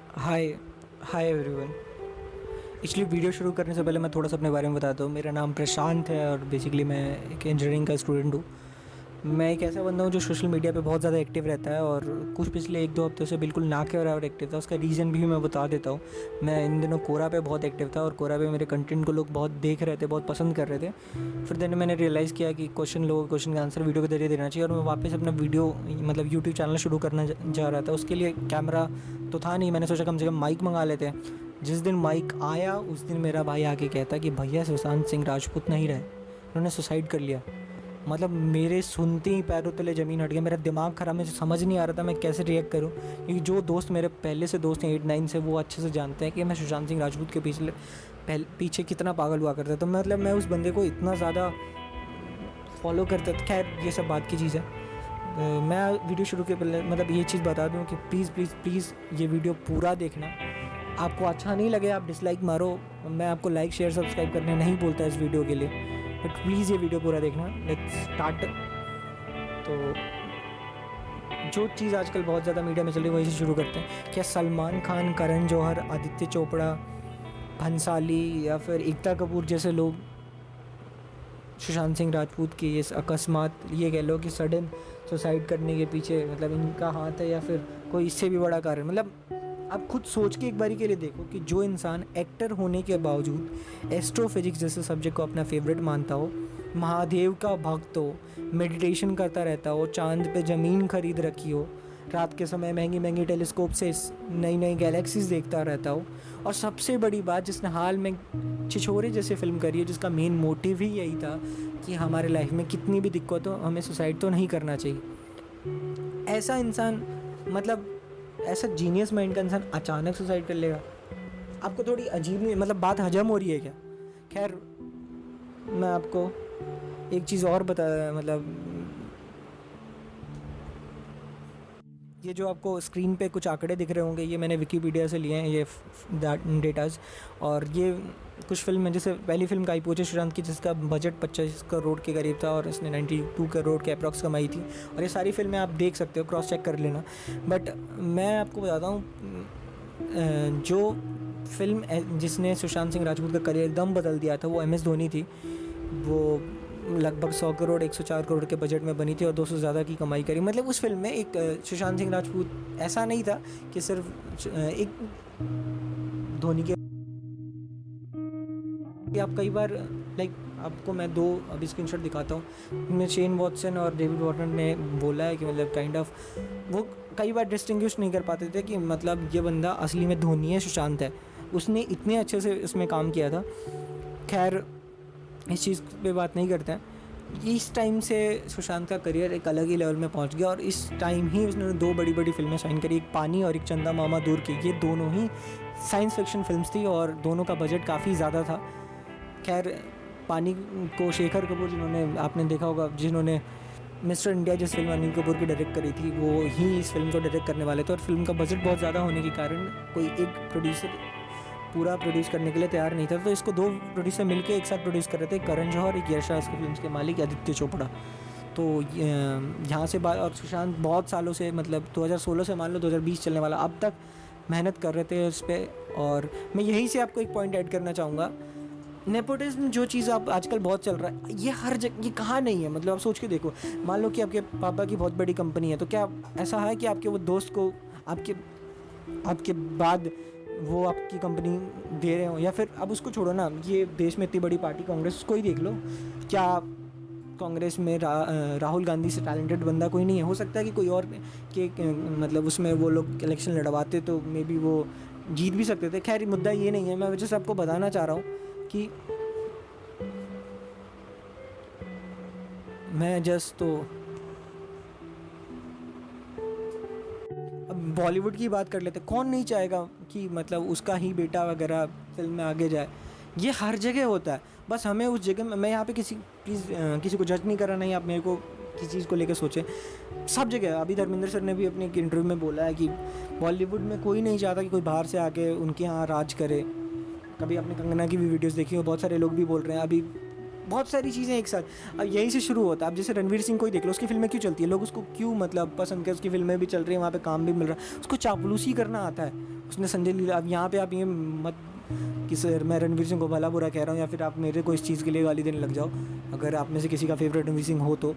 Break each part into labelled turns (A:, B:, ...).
A: हाय hi everyone. Actually video शुरू करने से पहले मैं थोड़ा सा अपने बारे में बताता हूँ। मेरा नाम प्रशांत है और बेसिकली मैं एक इंजीनियरिंग का स्टूडेंट हूँ। मैं एक ऐसा बंदा हूँ जो सोशल मीडिया पे बहुत ज़्यादा एक्टिव रहता है और कुछ पिछले 1-2 हफ्ते से बिल्कुल ना के बराबर एक्टिव था। उसका रीज़न भी मैं बता देता हूँ। मैं इन दिनों कोरा पे बहुत एक्टिव था और कोरा पे मेरे कंटेंट को लोग बहुत देख रहे थे, बहुत पसंद कर रहे थे। फिर देन मैंने रियलाइज़ किया कि लोगों को क्वेश्चन का आंसर वीडियो के जरिए देना चाहिए और मैं वापस अपना वीडियो मतलब यूट्यूब चैनल शुरू करना जा रहा था। उसके लिए कैमरा तो था नहीं, मैंने सोचा कम से कम माइक मंगा लेते हैं। जिस दिन माइक आया उस दिन मेरा भाई आके कहता कि भैया सुशांत सिंह राजपूत नहीं रहे, उन्होंने सुसाइड कर लिया। मतलब मेरे सुनते ही पैरों तले ज़मीन हट गया। मेरा दिमाग ख़राब, मुझे समझ नहीं आ रहा था मैं कैसे रिएक्ट करूं, क्योंकि जो दोस्त मेरे पहले से दोस्त हैं 8-9 से, वो अच्छे से जानते हैं कि मैं सुशांत सिंह राजपूत के पीछे कितना पागल हुआ करता। तो मतलब मैं उस बंदे को इतना ज़्यादा फॉलो करता था। खैर ये सब बात की चीज़ है। मैं वीडियो शुरू के पहले मतलब ये चीज़ बता दूं कि प्लीज़ प्लीज़ प्लीज़ ये वीडियो पूरा देखना। आपको अच्छा नहीं लगे आप डिसलाइक मारो, मैं आपको लाइक शेयर सब्सक्राइब करने नहीं बोलता इस वीडियो के लिए, बट प्लीज़ ये वीडियो पूरा देखना। Let's start. तो जो चीज़ आजकल बहुत ज़्यादा मीडिया में चल रही है वही से शुरू करते हैं। क्या सलमान खान, करण जौहर, आदित्य चोपड़ा, भंसाली या फिर एकता कपूर जैसे लोग सुशांत सिंह राजपूत की ये अकस्मात, ये कह लो कि सडन सुसाइड करने के पीछे मतलब इनका हाथ है या फिर कोई इससे भी बड़ा कारण? मतलब आप खुद सोच के एक बारी के लिए देखो कि जो इंसान एक्टर होने के बावजूद एस्ट्रोफिजिक्स जैसे सब्जेक्ट को अपना फेवरेट मानता हो, महादेव का भक्त हो, मेडिटेशन करता रहता हो, चांद पे ज़मीन खरीद रखी हो, रात के समय महंगी महंगी टेलीस्कोप से नई नई गैलेक्सीज देखता रहता हो, और सबसे बड़ी बात जिसने हाल में छिछोरे जैसे फिल्म करी है जिसका मेन मोटिव ही यही था कि हमारे लाइफ में कितनी भी दिक्कत हो हमें सुसाइड तो नहीं करना चाहिए, ऐसा इंसान मतलब ऐसा जीनियस माइंड का इंसान अचानक सुसाइड कर लेगा? आपको थोड़ी अजीब नहीं मतलब बात हजम हो रही है क्या? खैर मैं आपको एक चीज़ और बता मतलब ये जो आपको स्क्रीन पे कुछ आंकड़े दिख रहे होंगे ये मैंने विकीपीडिया से लिए हैं ये डेटाज। और ये कुछ फिल्म है, जैसे पहली फिल्म का आई पूछे सुशांत की जिसका बजट 25 करोड़ के करीब था और इसने 92 करोड़ के अप्रॉक्स कमाई थी। और ये सारी फिल्में आप देख सकते हो, क्रॉस चेक कर लेना। बट मैं आपको बताता हूँ जो फिल्म जिसने सुशांत सिंह राजपूत का करियर एकदम बदल दिया था वो MS धोनी थी। वो लगभग 100 करोड़ 104 करोड़ के बजट में बनी थी और 200 से ज़्यादा की कमाई करी। मतलब उस फिल्म में एक सुशांत सिंह राजपूत ऐसा नहीं था कि सिर्फ एक धोनी के, आप कई बार लाइक आपको मैं दो अभी स्क्रीनशॉट दिखाता हूँ। इनमें शेन वॉटसन और डेविड वार्नर ने बोला है कि मतलब काइंड ऑफ वो कई बार डिस्टिंग्विश नहीं कर पाते थे कि मतलब ये बंदा असली में धोनी है, सुशांत है। उसने इतने अच्छे से इसमें काम किया था। खैर इस चीज़ पे बात नहीं करते हैं। इस टाइम से सुशांत का करियर एक अलग ही लेवल में पहुंच गया और इस टाइम ही उसने दो बड़ी बड़ी फिल्में साइन करी, एक पानी और एक चंदा मामा दूर की। ये दोनों ही साइंस फिक्शन फिल्म्स थी और दोनों का बजट काफ़ी ज़्यादा था। खैर पानी को शेखर कपूर, जिन्होंने आपने देखा होगा जिन्होंने मिस्टर इंडिया जिस फिल्म अनिल कपूर की डायरेक्ट करी थी, वो ही इस फिल्म को डायरेक्ट करने वाले थे। और फिल्म का बजट बहुत ज़्यादा होने के कारण कोई एक प्रोड्यूसर पूरा प्रोड्यूस करने के लिए तैयार नहीं था, तो इसको दो प्रोड्यूसर मिलकर एक साथ प्रोड्यूस कर रहे थे, करण जौहर और एक यश की फिल्म के मालिक आदित्य चोपड़ा। तो यहाँ से बात, और सुशांत बहुत सालों से मतलब 2016 से मान लो 2020 चलने वाला अब तक मेहनत कर रहे थे उस पर। और मैं यहीं से आपको एक पॉइंट ऐड करना चाहूँगा, नेपोटिज्म जो चीज़ आप आजकल बहुत चल रहा है ये हर जगह, ये कहाँ नहीं है? मतलब आप सोच के देखो, मान लो कि आपके पापा की बहुत बड़ी कंपनी है, तो क्या ऐसा है कि आपके वो दोस्त को आपके आपके बाद वो आपकी कंपनी दे रहे हो? या फिर अब उसको छोड़ो ना, ये देश में इतनी बड़ी पार्टी कांग्रेस, उसको ही देख लो। क्या कांग्रेस में राहुल गांधी से टैलेंटेड बंदा कोई नहीं है? हो सकता है कि कोई और के मतलब उसमें वो लोग इलेक्शन लड़वाते तो मे बी वो जीत भी सकते थे। खैर मुद्दा ये नहीं है, मैं वजह से आपको बताना चाह रहा हूँ कि मैं जस्ट तो अब बॉलीवुड की बात कर लेते, कौन नहीं चाहेगा कि मतलब उसका ही बेटा वगैरह फिल्म में आगे जाए? ये हर जगह होता है। बस हमें उस जगह में, मैं यहाँ पे किसी प्लीज़ किसी को जज नहीं कर रहा, नहीं आप मेरे को किसी चीज़ को लेकर सोचें। सब जगह अभी धर्मेंद्र सर ने भी अपने एक इंटरव्यू में बोला है कि बॉलीवुड में कोई नहीं चाहता कि कोई बाहर से आके उनके यहाँ राज करे। कभी आपने कंगना की भी वीडियोस देखी हो, बहुत सारे लोग भी बोल रहे हैं। अभी बहुत सारी चीज़ें एक साथ। अब यहीं से शुरू होता है। अब जैसे रणवीर सिंह को ही देख लो, उसकी फिल्में क्यों चलती है, लोग उसको क्यों मतलब पसंद करते, उसकी फिल्में भी चल रही हैं, वहाँ पे काम भी मिल रहा है, उसको चापलूसी करना आता है। उसने संजय लीला, अब यहाँ पे आप ये मत कि सर मैं रणवीर सिंह को भला बुरा कह रहा हूँ या फिर आप मेरे को इस चीज़ के लिए गाली देने लग जाओ, अगर आप में से किसी का फेवरेट रणवीर सिंह हो तो।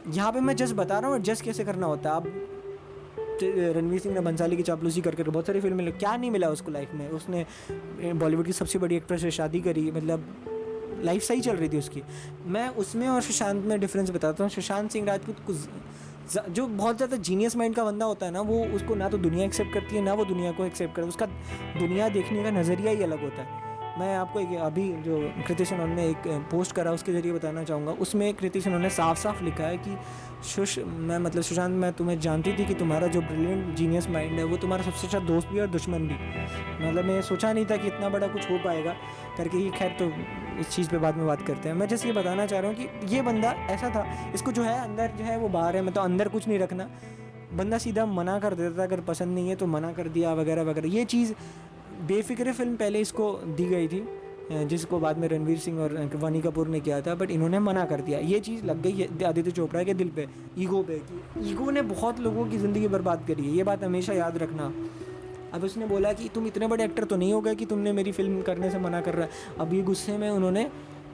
A: यहाँ पे मैं जस्ट बता रहा हूँ जस्ट कैसे करना होता है। आप रणवीर सिंह ने बंसाली की चापलूसी करके बहुत सारी फिल्में, क्या नहीं मिला उसको लाइफ में, उसने बॉलीवुड की सबसे बड़ी एक्ट्रेस से शादी करी, मतलब लाइफ सही चल रही थी उसकी। मैं उसमें और सुशांत में डिफरेंस बताता हूँ। सुशांत सिंह राजपूत कुछ जो बहुत ज़्यादा जीनियस माइंड का बंदा होता है ना, वो उसको ना तो दुनिया एक्सेप्ट करती है ना वो दुनिया को एक्सेप्ट करती है, उसका दुनिया देखने का नज़रिया ही अलग होता है। मैं आपको एक अभी जो कृति सेनन ने एक पोस्ट करा उसके ज़रिए बताना चाहूँगा। उसमें कृति सेनन ने साफ साफ लिखा है कि मैं सुशांत, मैं तुम्हें जानती थी कि तुम्हारा जो ब्रिलियंट जीनियस माइंड है वो तुम्हारा सबसे अच्छा दोस्त भी और दुश्मन भी। मतलब मैं सोचा नहीं था कि इतना बड़ा कुछ हो पाएगा करके। ये खैर तो इस चीज़ पे बाद में बात करते हैं। मैं जस्ट ये बताना चाह रहा हूँ कि ये बंदा ऐसा था, इसको जो है अंदर जो है वो बाहर है, मतलब अंदर कुछ नहीं रखना। बंदा सीधा मना कर देता था, अगर पसंद नहीं है तो मना कर दिया वगैरह वगैरह। ये चीज़ बेफिक्र फिल्म पहले इसको दी गई थी, जिसको बाद में रणवीर सिंह और वानी कपूर ने किया था, बट इन्होंने मना कर दिया। ये चीज़ लग गई है आदित्य चोपड़ा के दिल पे, ईगो पे, कि ईगो ने बहुत लोगों की ज़िंदगी बर्बाद करी है। ये बात हमेशा याद रखना। अब उसने बोला कि तुम इतने बड़े एक्टर तो नहीं हो गए कि तुमने मेरी फिल्म करने से मना कर रहा है। अब ये गुस्से में उन्होंने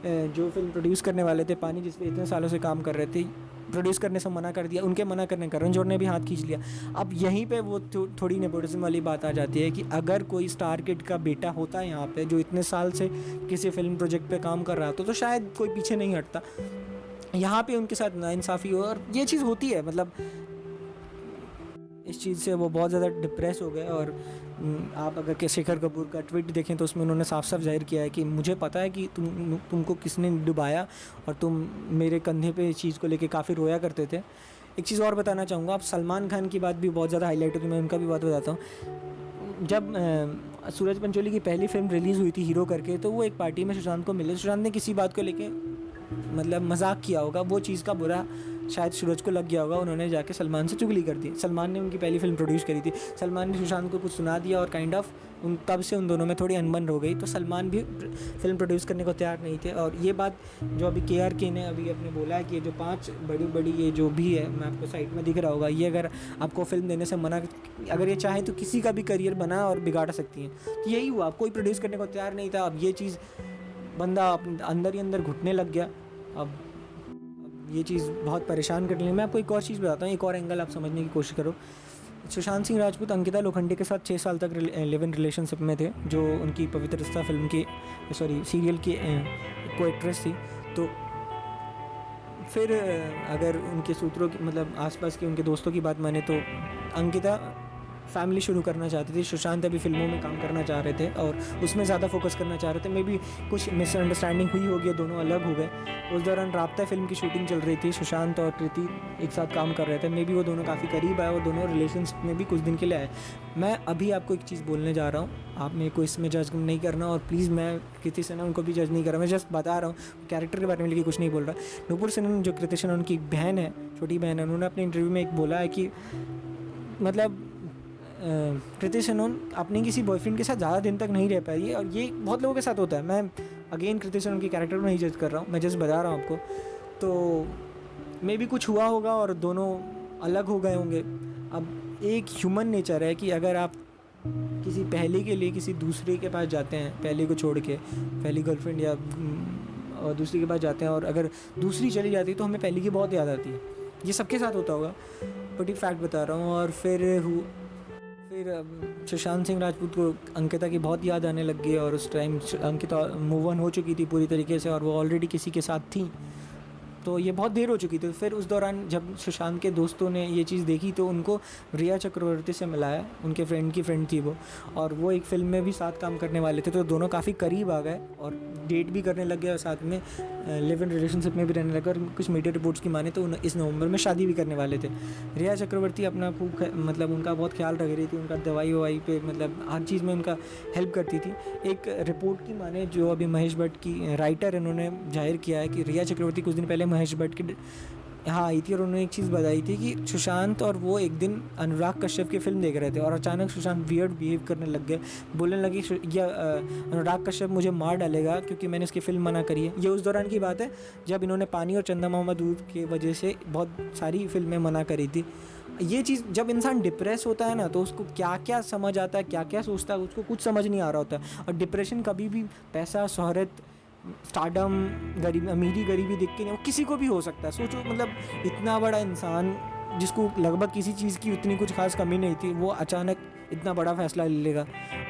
A: जो फिल्म प्रोड्यूस करने वाले थे पानी, जिस पे इतने सालों से काम कर रहे थे, प्रोड्यूस करने से मना कर दिया। उनके मना करने करण जौहर ने भी हाथ खींच लिया। अब यहीं पे वो थोड़ी नेपोटिज्म वाली बात आ जाती है कि अगर कोई स्टार किड का बेटा होता है यहाँ पे जो इतने साल से किसी फिल्म प्रोजेक्ट पे काम कर रहा तो शायद कोई पीछे नहीं हटता। यहाँ पे उनके साथ नाइंसाफ़ी हो, और ये चीज़ होती है। मतलब इस चीज़ से वो बहुत ज़्यादा डिप्रेस हो गए। और आप अगर शेखर कपूर का ट्वीट देखें तो उसमें उन्होंने साफ साफ जाहिर किया है कि मुझे पता है कि तुमको किसने डुबाया और तुम मेरे कंधे पे इस चीज़ को लेके काफ़ी रोया करते थे। एक चीज़ और बताना चाहूँगा, आप सलमान खान की बात भी बहुत ज़्यादा हाईलाइट होती है, मैं उनका भी बात बताता हूँ। जब सूरज पंचोली की पहली फिल्म रिलीज़ हुई थी हीरो करके, तो वो एक पार्टी में सुशांत को मिले। सुशांत ने किसी बात को लेके मतलब मजाक किया होगा, वो चीज़ का बुरा शायद सूरज को लग गया होगा। उन्होंने जाके सलमान से चुगली कर दी। सलमान ने उनकी पहली फिल्म प्रोड्यूस करी थी, सलमान ने सुशांत को कुछ सुना दिया और काइंड ऑफ तब से उन दोनों में थोड़ी अनबन हो गई। तो सलमान भी फिल्म प्रोड्यूस करने को तैयार नहीं थे। और ये बात जो अभी KRK ने अभी अपने बोला है कि ये जो 5 बड़ी ये जो भी है, मैं आपको साइट में दिख रहा होगा, ये अगर आपको फिल्म देने से मना, अगर ये चाहे तो किसी का भी करियर बना और बिगाड़ सकती हैं। तो यही हुआ, कोई प्रोड्यूस करने को तैयार नहीं था। अब ये चीज़ बंदा अंदर ही अंदर घुटने लग गया। अब ये चीज़ बहुत परेशान कर रही है। मैं आपको एक और चीज़ बताता हूँ, एक और एंगल आप समझने की कोशिश करो। सुशांत सिंह राजपूत अंकिता लोखंडे के साथ 6 साल तक लिव इन रिलेशनशिप में थे, जो उनकी पवित्र रिश्ता फिल्म की सीरियल की को एक्ट्रेस थी। तो फिर अगर उनके सूत्रों की मतलब आसपास के उनके दोस्तों की बात माने तो अंकिता फैमिली शुरू करना चाहती थी, सुशांत अभी फिल्मों में काम करना चाह रहे थे और उसमें ज़्यादा फोकस करना चाह रहे थे। मे बी कुछ मिसअंडरस्टैंडिंग हुई होगी, दोनों अलग हो गए। उस दौरान राब्ता फिल्म की शूटिंग चल रही थी, सुशांत और कृति एक साथ काम कर रहे थे। मे बी वो दोनों काफ़ी करीब आए और दोनों रिलेशनशिप में भी कुछ दिन के लिए आए। मैं अभी आपको एक चीज़ बोलने जा रहा हूँ, आप मेरे को इसमें जज नहीं करना, और प्लीज़ मैं कृति सेनन उनको भी जज नहीं कर रहा, मैं जस्ट बता रहा हूँ, कैरेक्टर के बारे में लेके कुछ नहीं बोल रहा। नूपुर सेनन जो कृति सेनन उनकी बहन है, छोटी बहन है, उन्होंने अपने इंटरव्यू में एक बोला है कि मतलब कृति सेनन अपने किसी बॉयफ्रेंड के साथ ज़्यादा दिन तक नहीं रह पाई है, और ये बहुत लोगों के साथ होता है। मैं अगेन कृति सेनन की कैरेक्टर को नहीं जज कर रहा हूँ, मैं जस्ट बता रहा हूँ आपको। तो मे भी कुछ हुआ होगा और दोनों अलग हो गए होंगे। अब एक ह्यूमन नेचर है कि अगर आप किसी पहले के लिए किसी दूसरे के पास जाते हैं, पहले को छोड़ के, पहली गर्लफ्रेंड या और दूसरी के पास जाते हैं, और अगर दूसरी चली जाती है तो हमें पहली की बहुत याद आती है। ये सबके साथ होता होगा, बट एक फैक्ट बता रहा हूँ। और फिर सुशांत सिंह राजपूत को अंकिता की बहुत याद आने लग गई, और उस टाइम अंकिता मूव ऑन हो चुकी थी पूरी तरीके से, और वो ऑलरेडी किसी के साथ थी, तो ये बहुत देर हो चुकी थी। फिर उस दौरान जब सुशांत के दोस्तों ने ये चीज़ देखी तो उनको रिया चक्रवर्ती से मिलाया, उनके फ्रेंड की फ्रेंड थी वो, और वो एक फ़िल्म में भी साथ काम करने वाले थे। तो दोनों काफ़ी करीब आ गए और डेट भी करने लग गए, और साथ में लिव इन रिलेशनशिप में भी रहने लगे, और कुछ मीडिया रिपोर्ट्स की माने तो इस नवंबर में शादी भी करने वाले थे। रिया चक्रवर्ती अपना खूब मतलब उनका बहुत ख्याल रख रही थी, उनका दवाई ववाई पे मतलब हर चीज़ में उनका हेल्प करती थी। एक रिपोर्ट की माने जो अभी महेश भट्ट की राइटर इन्होंने जाहिर किया है कि रिया चक्रवर्ती कुछ दिन पहले महेश भट्ट की हाँ आई थी और उन्होंने एक चीज़ बताई थी कि सुशांत और वो एक दिन अनुराग कश्यप की फ़िल्म देख रहे थे और अचानक सुशांत वियर्ड बिहेव करने लग गए, बोलने लगे या अनुराग कश्यप मुझे मार डालेगा क्योंकि मैंने उसकी फ़िल्म मना करी है। ये उस दौरान की बात है जब इन्होंने पानी और चंदा मामा दूध की वजह से बहुत सारी फिल्में मना करी थी। ये चीज़ जब इंसान डिप्रेस होता है ना तो उसको क्या क्या समझ आता है, क्या क्या सोचता है, उसको कुछ समझ नहीं आ रहा होता है। और डिप्रेशन कभी भी पैसा, शोहरत, स्टारडम, गरीब, अमीरी गरीबी देख के नहीं, वो किसी को भी हो सकता है। सोचो मतलब इतना बड़ा इंसान जिसको लगभग किसी चीज़ की उतनी कुछ खास कमी नहीं थी, वो अचानक इतना बड़ा फैसला ले लेगा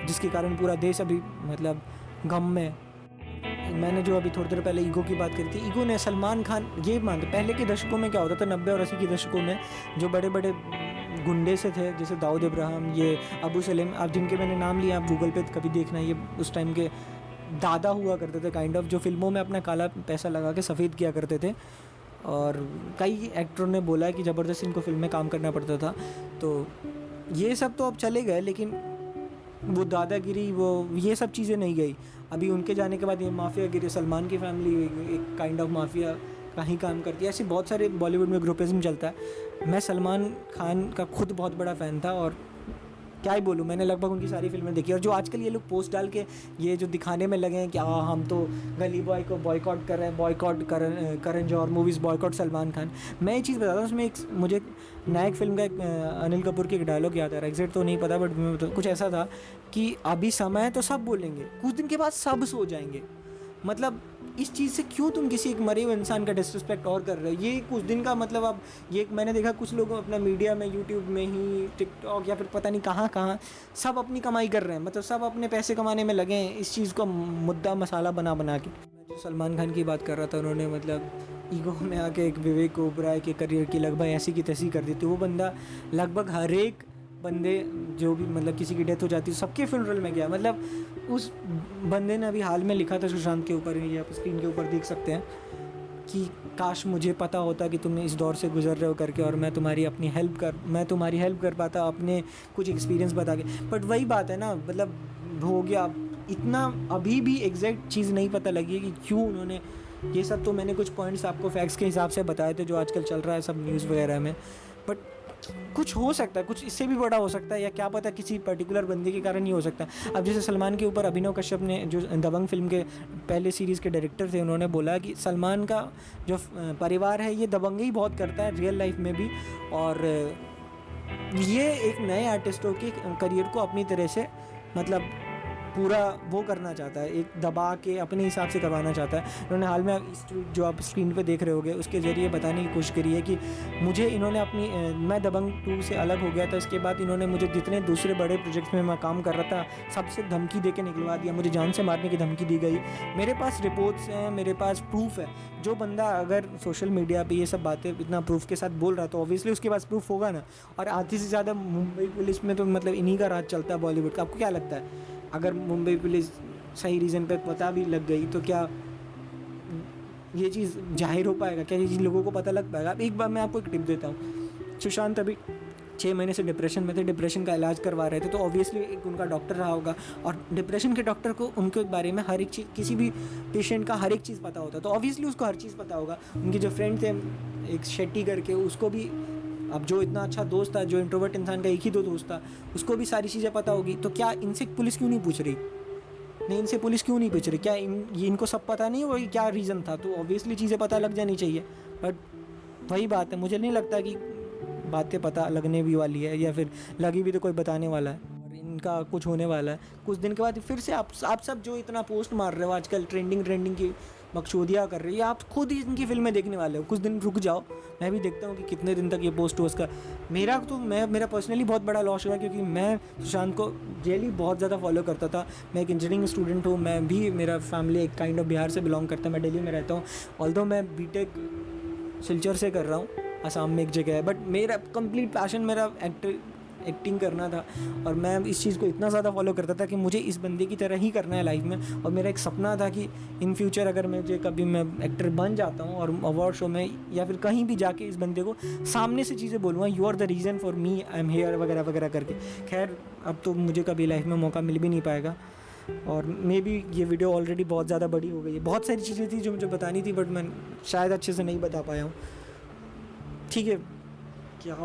A: जिसके कारण पूरा देश अभी मतलब गम में। मैंने जो अभी थोड़ी देर पहले ईगो की बात करी थी, ईगो ने सलमान खान ये मानते, पहले के दशकों में क्या होता था, 90 और 80 के दशकों में जो बड़े बड़े गुंडे से थे जैसे दाऊद इब्राहिम, ये अबू सलेम, आप जिनके मैंने नाम लिया आप गूगल पे कभी देखना, ये उस टाइम के दादा हुआ करते थे काइंड ऑफ, जो फिल्मों में अपना काला पैसा लगा के सफ़ेद किया करते थे। और कई एक्टरों ने बोला है कि ज़बरदस्त इनको फिल्म में काम करना पड़ता था। तो ये सब तो अब चले गए, लेकिन वो दादागिरी, वो ये सब चीज़ें नहीं गई। अभी उनके जाने के बाद ये माफियागिरी, सलमान की फैमिली एक काइंड ऑफ माफिया का ही काम करती है। ऐसे बहुत सारे बॉलीवुड में ग्रुपिज्म चलता है। मैं सलमान खान का खुद बहुत बड़ा फ़ैन था और क्या ही बोलूँ, मैंने लगभग उनकी सारी फिल्में देखी। और जो आजकल ये लोग पोस्ट डाल के ये जो दिखाने में लगे हैं कि हम तो गली बॉय को बॉयकॉट कर रहे हैं, boycott Karan Johar movies, boycott Salman Khan. मैं ये चीज़ बताता हूँ, उसमें एक मुझे नायक फिल्म का एक अनिल कपूर की एक डायलॉग याद आ रहा है, एग्जैक्ट तो नहीं पता बट कुछ ऐसा था कि अभी समय है तो सब बोलेंगे, कुछ दिन के बाद सब सो जाएंगे। मतलब इस चीज़ से क्यों तुम किसी एक मरे हुए इंसान का डिसरिस्पेक्ट और कर रहे हो? ये कुछ दिन का मतलब, अब ये मैंने देखा कुछ लोग अपना मीडिया में, यूट्यूब में ही, टिकटॉक या फिर पता नहीं कहाँ कहाँ सब अपनी कमाई कर रहे हैं, मतलब सब अपने पैसे कमाने में लगे हैं, इस चीज़ को मुद्दा मसाला बना बना के। मैं जो सलमान खान की बात कर रहा था, उन्होंने मतलब ईगो में आके एक विवेक ओबराय के करियर की लगभग ऐसी की तैसी कर दी थी। वो बंदा लगभग हर एक बंदे जो भी मतलब किसी की डेथ हो जाती है सबके फ्यूनरल में गया। मतलब उस बंदे ने अभी हाल में लिखा था सुशांत के ऊपर, ये आप स्क्रीन के ऊपर देख सकते हैं कि काश मुझे पता होता कि तुम इस दौर से गुजर रहे हो करके, और मैं तुम्हारी तुम्हारी हेल्प कर पाता अपने कुछ एक्सपीरियंस बता के। बट वही बात है ना, मतलब हो गया इतना, अभी भी एग्जैक्ट चीज़ नहीं पता लगी है कि क्यों उन्होंने ये सब। तो मैंने कुछ पॉइंट्स आपको फैक्ट्स के हिसाब से बताए थे जो आजकल चल रहा है सब न्यूज़ वगैरह में, बट कुछ हो सकता है, कुछ इससे भी बड़ा हो सकता है, या क्या पता किसी पर्टिकुलर बंदे के कारण ही हो सकता है। अब जैसे सलमान के ऊपर अभिनव कश्यप ने, जो दबंग फिल्म के पहले सीरीज़ के डायरेक्टर थे, उन्होंने बोला कि सलमान का जो परिवार है ये दबंग ही बहुत करता है रियल लाइफ में भी, और ये एक नए आर्टिस्टों के करियर को अपनी तरह से मतलब पूरा वो करना चाहता है, एक दबा के अपने हिसाब से करवाना चाहता है। उन्होंने हाल में जो आप स्क्रीन पे देख रहे होगे उसके ज़रिए बताने की कोशिश करी है कि मुझे इन्होंने अपनी मैं दबंग 2 से अलग हो गया था, इसके बाद इन्होंने मुझे जितने दूसरे बड़े प्रोजेक्ट्स में मैं काम कर रहा था सबसे धमकी दे के निकलवा दिया, मुझे जान से मारने की धमकी दी गई। मेरे पास रिपोर्ट्स हैं, मेरे पास प्रूफ है। जो बंदा अगर सोशल मीडिया पर ये सब बातें इतना प्रूफ के साथ बोल रहा है तो ऑब्वियसली उसके पास प्रूफ होगा ना। और आधी से ज़्यादा मुंबई पुलिस में तो मतलब इन्हीं का राज चलता है बॉलीवुड का। आपको क्या लगता है, अगर मुंबई पुलिस सही रीज़न पे पता भी लग गई तो क्या ये चीज़ जाहिर हो पाएगा, क्या ये चीज़ लोगों को पता लग पाएगा? अब एक बार मैं आपको एक टिप देता हूँ। सुशांत अभी 6 महीने से डिप्रेशन में थे, डिप्रेशन का इलाज करवा रहे थे, तो ऑब्वियसली एक उनका डॉक्टर रहा होगा, और डिप्रेशन के डॉक्टर को उनके बारे में हर एक चीज़, किसी भी पेशेंट का हर एक चीज़ पता होता है, तो ऑब्वियसली उसको हर चीज़ पता होगा। उनके जो फ्रेंड थे एक शेट्टी करके, उसको भी, अब जो इतना अच्छा दोस्त था, जो इंट्रोवर्ट इंसान का एक ही दो दोस्त था, उसको भी सारी चीज़ें पता होगी। तो क्या इनसे पुलिस क्यों नहीं पूछ रही? नहीं, इनसे पुलिस क्यों नहीं पूछ रही? क्या ये इनको सब पता नहीं होगा कि क्या रीज़न था? तो ऑब्वियसली चीज़ें पता लग जानी चाहिए। बट वही बात है, मुझे नहीं लगता कि बातें पता लगने भी वाली है, या फिर लगी भी तो कोई बताने वाला है, और इनका कुछ होने वाला है। कुछ दिन के बाद फिर से आप सब जो इतना पोस्ट मार रहे हो आजकल, ट्रेंडिंग की बकचोदियाँ कर रही है, आप खुद ही इनकी फिल्में देखने वाले हो। कुछ दिन रुक जाओ, मैं भी देखता हूँ कि कितने दिन तक ये पोस्ट हो उसका। मेरा पर्सनली बहुत बड़ा लॉस हुआ, क्योंकि मैं सुशांत को रियली बहुत ज़्यादा फॉलो करता था। मैं एक इंजीनियरिंग स्टूडेंट हूँ, मैं भी, मेरा फैमिली एक काइंड ऑफ बिहार से बिलोंग करता है, मैं दिल्ली में रहता हूँ। ऑल्दो मैं बीटेक सिलचर से कर रहा हूँ, असम में एक जगह है, बट मेरा कंप्लीट पैशन मेरा एक्टिंग करना था, और मैं इस चीज़ को इतना ज़्यादा फॉलो करता था कि मुझे इस बंदे की तरह ही करना है लाइफ में। और मेरा एक सपना था कि इन फ्यूचर अगर मुझे कभी मैं एक्टर बन जाता हूँ और अवार्ड शो में या फिर कहीं भी जाके इस बंदे को सामने से चीज़ें बोलूँगा, you are the reason for me, I am here, वगैरह वगैरह करके। खैर अब तो मुझे कभी लाइफ में मौका मिल भी नहीं पाएगा, और मे बी ये वीडियो ऑलरेडी बहुत ज़्यादा बड़ी हो गई है। बहुत सारी चीज़ें थी जो मुझे बतानी थी, बट मैं शायद अच्छे से नहीं बता पाया हूँ। ठीक है, क्या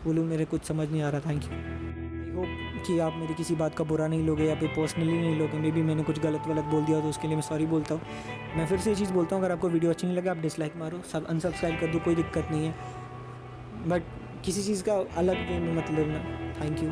A: बोलूँ, मेरे कुछ समझ नहीं आ रहा। Thank you. आई होप कि आप मेरी किसी बात का बुरा नहीं लोगे या फिर पर्सनली नहीं लोगे। मे बी मैंने कुछ गलत बोल दिया तो उसके लिए मैं सॉरी बोलता हूँ। मैं फिर से ये चीज़ बोलता हूँ, अगर आपको वीडियो अच्छी नहीं लगे आप डिसलाइक मारो, सब अनसब्सक्राइब कर दो, कोई दिक्कत नहीं है, बट किसी चीज़ का अलग वे में मत लेना। Thank you.